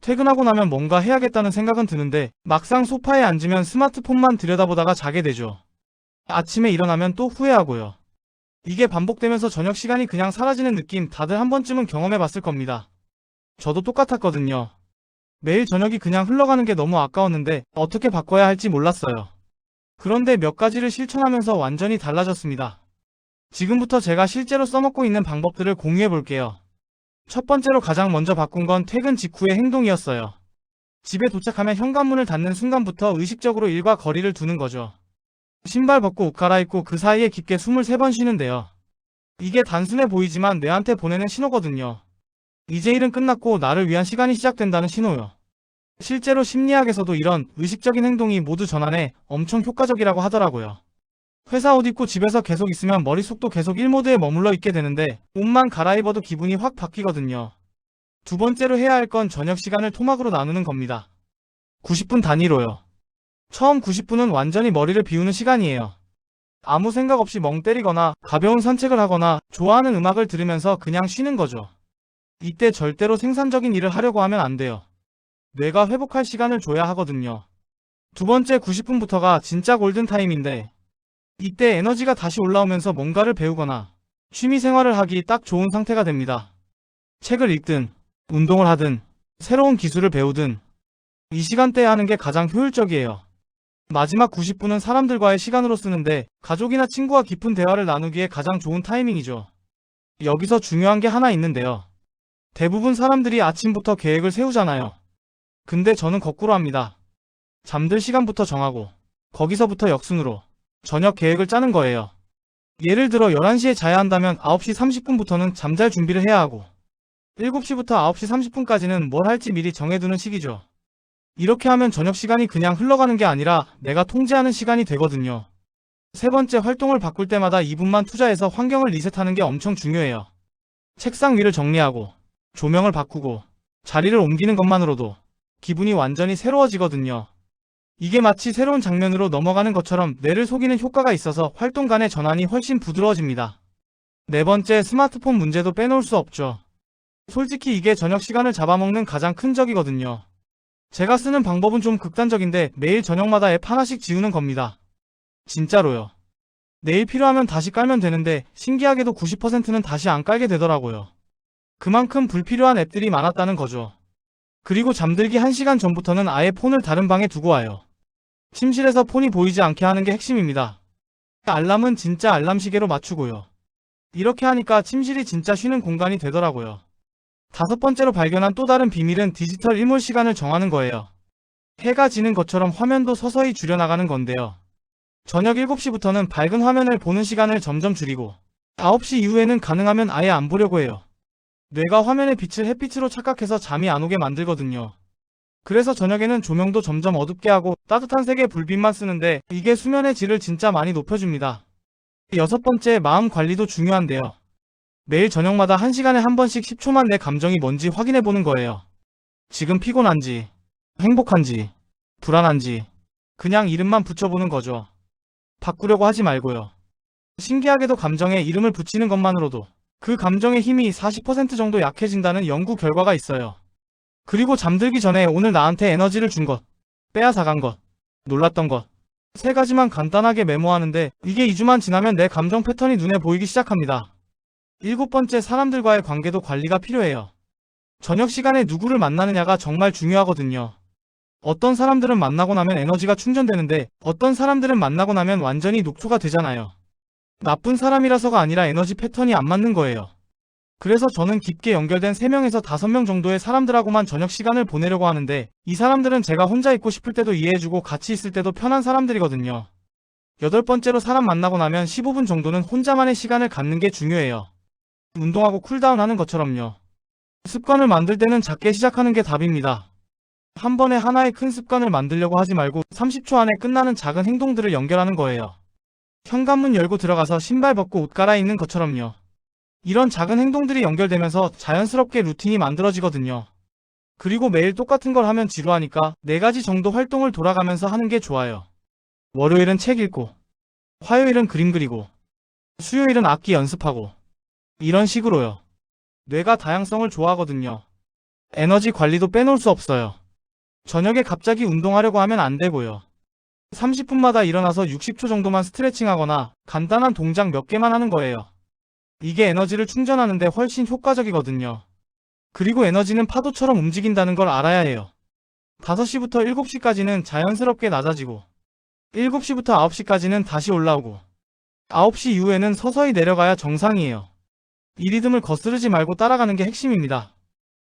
퇴근하고 나면 뭔가 해야겠다는 생각은 드는데 막상 소파에 앉으면 스마트폰만 들여다보다가 자게 되죠. 아침에 일어나면 또 후회하고요. 이게 반복되면서 저녁 시간이 그냥 사라지는 느낌 다들 한 번쯤은 경험해 봤을 겁니다. 저도 똑같았거든요. 매일 저녁이 그냥 흘러가는 게 너무 아까웠는데 어떻게 바꿔야 할지 몰랐어요. 그런데 몇 가지를 실천하면서 완전히 달라졌습니다. 지금부터 제가 실제로 써먹고 있는 방법들을 공유해 볼게요. 첫 번째로 가장 먼저 바꾼 건 퇴근 직후의 행동이었어요. 집에 도착하면 현관문을 닫는 순간부터 의식적으로 일과 거리를 두는 거죠. 신발 벗고 옷 갈아입고 그 사이에 깊게 숨을 3번 쉬는데요. 이게 단순해 보이지만 뇌한테 보내는 신호거든요. 이제 일은 끝났고 나를 위한 시간이 시작된다는 신호요. 실제로 심리학에서도 이런 의식적인 행동이 모두 전환에 엄청 효과적이라고 하더라고요. 회사 옷 입고 집에서 계속 있으면 머릿속도 계속 1모드에 머물러 있게 되는데 옷만 갈아입어도 기분이 확 바뀌거든요. 두 번째로 해야 할 건 저녁 시간을 토막으로 나누는 겁니다. 90분 단위로요. 처음 90분은 완전히 머리를 비우는 시간이에요. 아무 생각 없이 멍 때리거나 가벼운 산책을 하거나 좋아하는 음악을 들으면서 그냥 쉬는 거죠. 이때 절대로 생산적인 일을 하려고 하면 안 돼요. 뇌가 회복할 시간을 줘야 하거든요. 두 번째 90분부터가 진짜 골든타임인데 이때 에너지가 다시 올라오면서 뭔가를 배우거나 취미 생활을 하기 딱 좋은 상태가 됩니다. 책을 읽든 운동을 하든 새로운 기술을 배우든 이 시간대에 하는 게 가장 효율적이에요. 마지막 90분은 사람들과의 시간으로 쓰는데 가족이나 친구와 깊은 대화를 나누기에 가장 좋은 타이밍이죠. 여기서 중요한 게 하나 있는데요. 대부분 사람들이 아침부터 계획을 세우잖아요. 근데 저는 거꾸로 합니다. 잠들 시간부터 정하고 거기서부터 역순으로 저녁 계획을 짜는 거예요. 예를 들어 11시에 자야 한다면 9시 30분부터는 잠잘 준비를 해야 하고 7시부터 9시 30분까지는 뭘 할지 미리 정해두는 시기죠. 이렇게 하면 저녁 시간이 그냥 흘러가는 게 아니라 내가 통제하는 시간이 되거든요. 세 번째, 활동을 바꿀 때마다 2분만 투자해서 환경을 리셋하는 게 엄청 중요해요. 책상 위를 정리하고 조명을 바꾸고 자리를 옮기는 것만으로도 기분이 완전히 새로워지거든요. 이게 마치 새로운 장면으로 넘어가는 것처럼 뇌를 속이는 효과가 있어서 활동 간의 전환이 훨씬 부드러워집니다. 네 번째, 스마트폰 문제도 빼놓을 수 없죠. 솔직히 이게 저녁 시간을 잡아먹는 가장 큰 적이거든요. 제가 쓰는 방법은 좀 극단적인데 매일 저녁마다 앱 하나씩 지우는 겁니다. 진짜로요. 내일 필요하면 다시 깔면 되는데 신기하게도 90%는 다시 안 깔게 되더라고요. 그만큼 불필요한 앱들이 많았다는 거죠. 그리고 잠들기 1시간 전부터는 아예 폰을 다른 방에 두고 와요. 침실에서 폰이 보이지 않게 하는 게 핵심입니다. 알람은 진짜 알람 시계로 맞추고요. 이렇게 하니까 침실이 진짜 쉬는 공간이 되더라고요. 다섯 번째로 발견한 또 다른 비밀은 디지털 일몰 시간을 정하는 거예요. 해가 지는 것처럼 화면도 서서히 줄여나가는 건데요. 저녁 7시부터는 밝은 화면을 보는 시간을 점점 줄이고 9시 이후에는 가능하면 아예 안 보려고 해요. 뇌가 화면의 빛을 햇빛으로 착각해서 잠이 안 오게 만들거든요. 그래서 저녁에는 조명도 점점 어둡게 하고 따뜻한 색의 불빛만 쓰는데 이게 수면의 질을 진짜 많이 높여줍니다. 여섯 번째, 마음 관리도 중요한데요. 매일 저녁마다 1시간에 한 번씩 10초만 내 감정이 뭔지 확인해보는 거예요. 지금 피곤한지, 행복한지, 불안한지 그냥 이름만 붙여보는 거죠. 바꾸려고 하지 말고요. 신기하게도 감정에 이름을 붙이는 것만으로도 그 감정의 힘이 40% 정도 약해진다는 연구 결과가 있어요. 그리고 잠들기 전에 오늘 나한테 에너지를 준 것, 빼앗아간 것, 놀랐던 것, 세 가지만 간단하게 메모하는데 이게 2주만 지나면 내 감정 패턴이 눈에 보이기 시작합니다. 일곱 번째, 사람들과의 관계도 관리가 필요해요. 저녁 시간에 누구를 만나느냐가 정말 중요하거든요. 어떤 사람들은 만나고 나면 에너지가 충전되는데 어떤 사람들은 만나고 나면 완전히 녹초가 되잖아요. 나쁜 사람이라서가 아니라 에너지 패턴이 안 맞는 거예요. 그래서 저는 깊게 연결된 3명에서 5명 정도의 사람들하고만 저녁 시간을 보내려고 하는데 이 사람들은 제가 혼자 있고 싶을 때도 이해해주고 같이 있을 때도 편한 사람들이거든요. 여덟 번째로, 사람 만나고 나면 15분 정도는 혼자만의 시간을 갖는 게 중요해요. 운동하고 쿨다운 하는 것처럼요. 습관을 만들 때는 작게 시작하는 게 답입니다. 한 번에 하나의 큰 습관을 만들려고 하지 말고 30초 안에 끝나는 작은 행동들을 연결하는 거예요. 현관문 열고 들어가서 신발 벗고 옷 갈아입는 것처럼요. 이런 작은 행동들이 연결되면서 자연스럽게 루틴이 만들어지거든요. 그리고 매일 똑같은 걸 하면 지루하니까 4가지 정도 활동을 돌아가면서 하는 게 좋아요. 월요일은 책 읽고, 화요일은 그림 그리고, 수요일은 악기 연습하고, 이런 식으로요. 뇌가 다양성을 좋아하거든요. 에너지 관리도 빼놓을 수 없어요. 저녁에 갑자기 운동하려고 하면 안 되고요. 30분마다 일어나서 60초 정도만 스트레칭하거나 간단한 동작 몇 개만 하는 거예요. 이게 에너지를 충전하는데 훨씬 효과적이거든요. 그리고 에너지는 파도처럼 움직인다는 걸 알아야 해요. 5시부터 7시까지는 자연스럽게 낮아지고 7시부터 9시까지는 다시 올라오고 9시 이후에는 서서히 내려가야 정상이에요. 이 리듬을 거스르지 말고 따라가는 게 핵심입니다.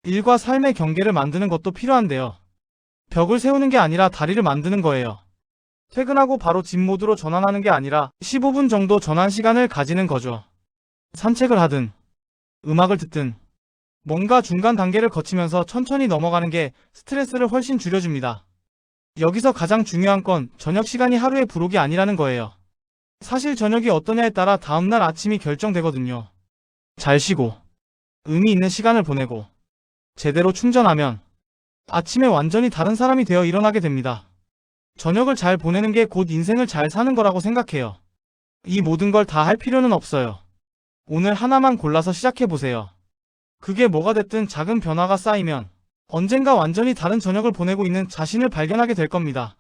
일과 삶의 경계를 만드는 것도 필요한데요. 벽을 세우는 게 아니라 다리를 만드는 거예요. 퇴근하고 바로 집 모드로 전환하는 게 아니라 15분 정도 전환 시간을 가지는 거죠. 산책을 하든 음악을 듣든 뭔가 중간 단계를 거치면서 천천히 넘어가는 게 스트레스를 훨씬 줄여줍니다. 여기서 가장 중요한 건 저녁 시간이 하루의 부록이 아니라는 거예요. 사실 저녁이 어떠냐에 따라 다음날 아침이 결정되거든요. 잘 쉬고 의미 있는 시간을 보내고 제대로 충전하면 아침에 완전히 다른 사람이 되어 일어나게 됩니다. 저녁을 잘 보내는 게 곧 인생을 잘 사는 거라고 생각해요. 이 모든 걸 다 할 필요는 없어요. 오늘 하나만 골라서 시작해보세요. 그게 뭐가 됐든 작은 변화가 쌓이면 언젠가 완전히 다른 저녁을 보내고 있는 자신을 발견하게 될 겁니다.